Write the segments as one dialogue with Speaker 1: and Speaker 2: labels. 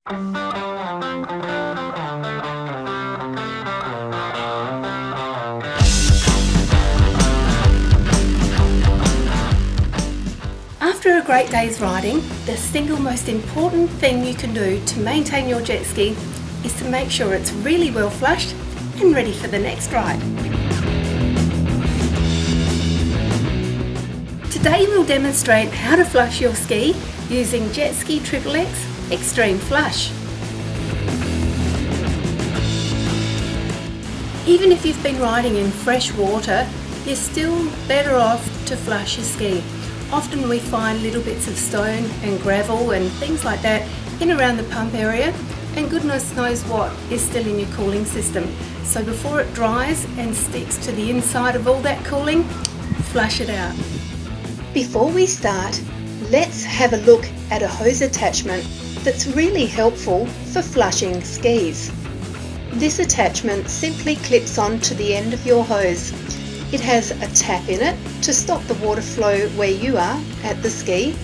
Speaker 1: After a great day's riding, the single most important thing you can do to maintain your jet ski is to make sure it's really well flushed and ready for the next ride. Today we'll demonstrate how to flush your ski using JetSki XXX Extreme Flush. Even if you've been riding in fresh water, you're still better off to flush your ski. Often we find little bits of stone and gravel and things like that in around the pump area, and goodness knows what is still in your cooling system. So before it dries and sticks to the inside of all that cooling, flush it out. Before we start, let's have a look at a hose attachment that's really helpful for flushing skis. This attachment simply clips on to the end of your hose. It has a tap in it to stop the water flow where you are at the ski,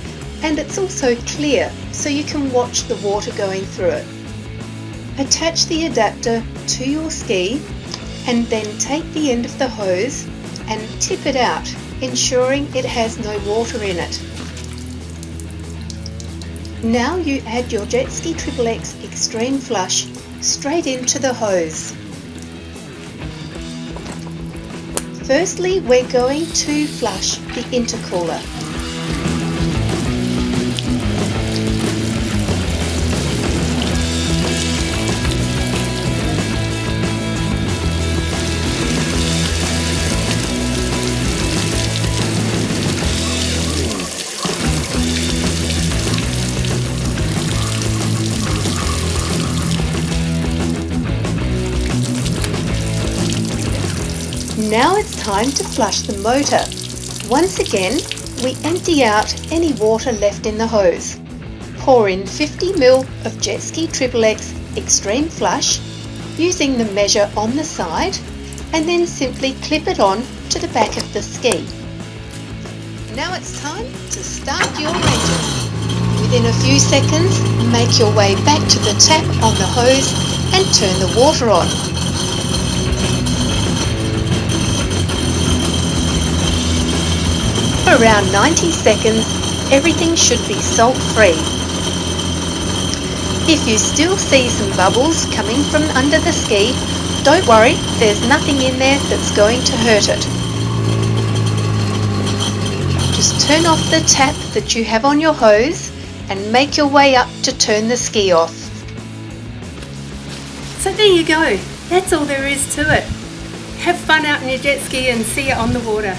Speaker 1: and it's also clear so you can watch the water going through it. Attach the adapter to your ski and then take the end of the hose and tip it out, ensuring it has no water in it. Now you add your JetSki XXX Extreme Flush straight into the hose. Firstly, we're going to flush the intercooler. Now it's time to flush the motor. Once again, we empty out any water left in the hose. Pour in 50 ml of JetSki XXX Extreme Flush using the measure on the side, and then simply clip it on to the back of the ski. Now it's time to start your engine. Within a few seconds, make your way back to the tap on the hose and turn the water on. For around 90 seconds, everything should be salt-free. If you still see some bubbles coming from under the ski, don't worry, there's nothing in there that's going to hurt it. Just turn off the tap that you have on your hose and make your way up to turn the ski off. So there you go, that's all there is to it. Have fun out in your jet ski and see you on the water.